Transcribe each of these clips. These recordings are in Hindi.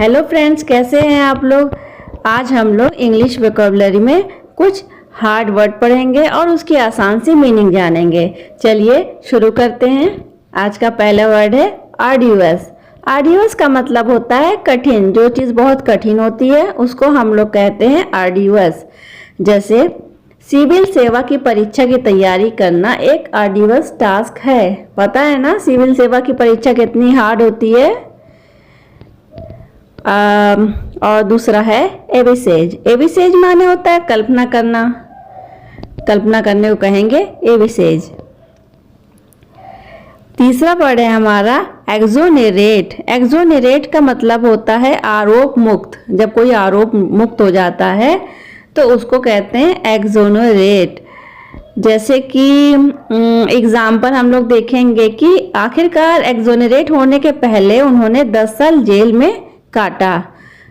हेलो फ्रेंड्स, कैसे हैं आप लोग। आज हम लोग इंग्लिश वोकैबुलरी में कुछ हार्ड वर्ड पढ़ेंगे और उसकी आसान सी मीनिंग जानेंगे। चलिए शुरू करते हैं। आज का पहला वर्ड है आर्ड्यूअस। आर्ड्यूअस का मतलब होता है कठिन। जो चीज़ बहुत कठिन होती है उसको हम लोग कहते हैं आर्ड्यूअस। जैसे सिविल सेवा की परीक्षा की तैयारी करना एक आर्ड्यूअस टास्क है। पता है ना सिविल सेवा की परीक्षा कितनी हार्ड होती है। और दूसरा है एविसेज। एविसेज माने होता है कल्पना करना। कल्पना करने को कहेंगे एविसेज। तीसरा वर्ड है हमारा एक्सोनेरेट। एक्सोनेरेट का मतलब होता है आरोप मुक्त। जब कोई आरोप मुक्त हो जाता है तो उसको कहते हैं एक्सोनेरेट। जैसे कि एग्जाम्पल हम लोग देखेंगे कि आखिरकार एक्सोनेरेट होने के पहले उन्होंने 10 साल जेल में काटा।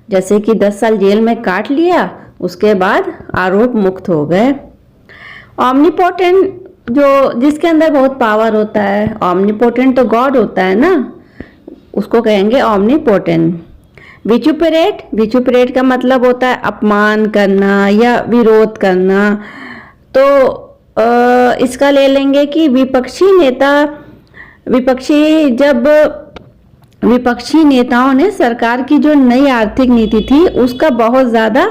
जैसे कि 10 साल जेल में काट लिया, उसके बाद आरोप मुक्त हो गए। ऑमनीपोटेंट, जो जिसके अंदर बहुत पावर होता है। ऑमनीपोटेंट तो गॉड होता है ना, उसको कहेंगे ऑमनीपोटेंट। विचुपरेट। विचुपरेट का मतलब होता है अपमान करना या विरोध करना। तो इसका ले लेंगे कि विपक्षी नेताओं ने सरकार की जो नई आर्थिक नीति थी उसका बहुत ज़्यादा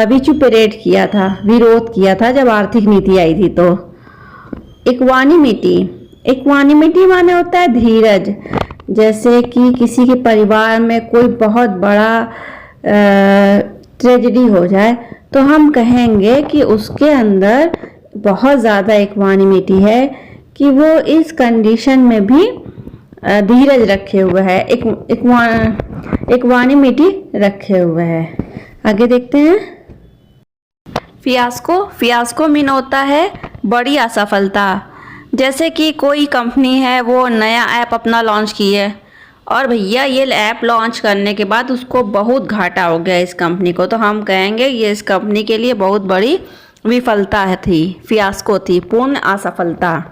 विचुपरेट किया था, विरोध किया था जब आर्थिक नीति आई थी। तो इक्वानिमिटी। इक्वानिमिटी माने होता है धीरज। जैसे कि किसी के परिवार में कोई बहुत बड़ा ट्रेजेडी हो जाए तो हम कहेंगे कि उसके अंदर बहुत ज़्यादा इक्वानिमिटी है कि वो इस कंडीशन में भी धीरज रखे हुए है, इक्वानिमिटी रखे हुए है। आगे देखते हैं। फियास्को। फियास्को मीन होता है बड़ी असफलता। जैसे कि कोई कंपनी है, वो नया ऐप अपना लॉन्च की है और भैया ये ऐप लॉन्च करने के बाद उसको बहुत घाटा हो गया इस कंपनी को, तो हम कहेंगे ये इस कंपनी के लिए बहुत बड़ी विफलता थी, फियास्को थी, पूर्ण असफलता।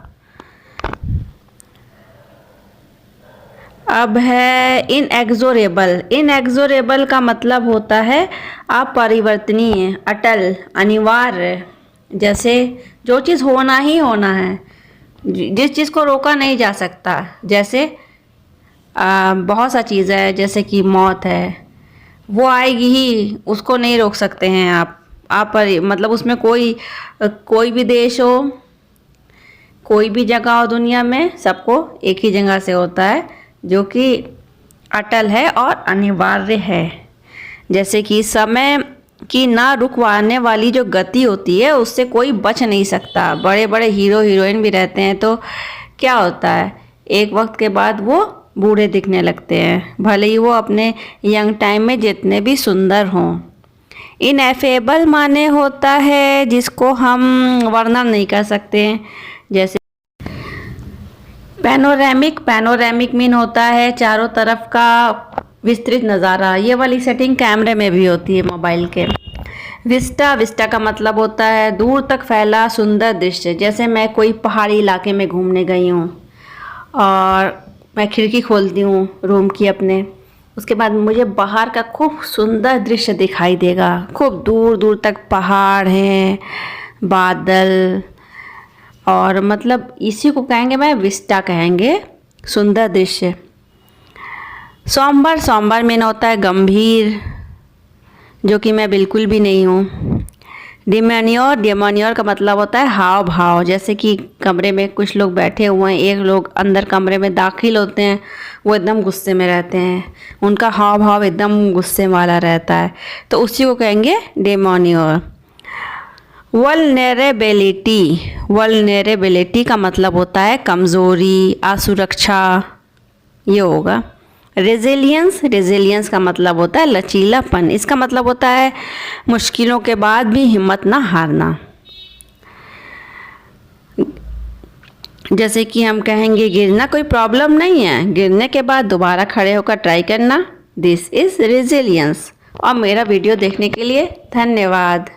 अब है इनएक्सोरेबल। इनएक्सोरेबल का मतलब होता है अपरिवर्तनीय, अटल, अनिवार्य। जैसे जो चीज़ होना ही होना है, जिस चीज़ को रोका नहीं जा सकता। जैसे बहुत सा चीज़ है, जैसे कि मौत है, वो आएगी ही, उसको नहीं रोक सकते हैं आप मतलब उसमें कोई भी देश हो, कोई भी जगह हो दुनिया में, सबको एक ही जगह से होता है जो कि अटल है और अनिवार्य है। जैसे कि समय की ना रुकवाने वाली जो गति होती है उससे कोई बच नहीं सकता। बड़े बड़े हीरो हीरोइन भी रहते हैं तो क्या होता है, एक वक्त के बाद वो बूढ़े दिखने लगते हैं, भले ही वो अपने यंग टाइम में जितने भी सुंदर हों। इनएफेबल माने होता है जिसको हम वर्णन नहीं कर सकते। जैसे पैनोरेमिक। पैनोरेमिक मीन होता है चारों तरफ का विस्तृत नज़ारा। ये वाली सेटिंग कैमरे में भी होती है मोबाइल के। विस्टा। विस्टा का मतलब होता है दूर तक फैला सुंदर दृश्य। जैसे मैं कोई पहाड़ी इलाके में घूमने गई हूँ और मैं खिड़की खोलती हूँ रूम की अपने, उसके बाद मुझे बाहर का खूब सुंदर दृश्य दिखाई देगा। खूब दूर दूर तक पहाड़ हैं, बादल, और मतलब इसी को कहेंगे मैं विस्टा कहेंगे, सुंदर दृश्य। सोमवार। सोमवार में होता है गंभीर, जो कि मैं बिल्कुल भी नहीं हूँ। डिमैन्योर। डिमैन्योर का मतलब होता है हाव भाव। जैसे कि कमरे में कुछ लोग बैठे हुए हैं, एक लोग अंदर कमरे में दाखिल होते हैं, वो एकदम गुस्से में रहते हैं, उनका हाव भाव एकदम गुस्से वाला रहता है, तो उसी को कहेंगे डिमैन्योर। वल्नरेबिलिटी। वल्नरेबिलिटी का मतलब होता है कमज़ोरी, असुरक्षा, ये होगा। रेजिलियंस। रेजिलियंस का मतलब होता है लचीलापन। इसका मतलब होता है मुश्किलों के बाद भी हिम्मत ना हारना। जैसे कि हम कहेंगे गिरना कोई प्रॉब्लम नहीं है, गिरने के बाद दोबारा खड़े होकर ट्राई करना, दिस इज़ रेजिलियंस। और मेरा वीडियो देखने के लिए धन्यवाद।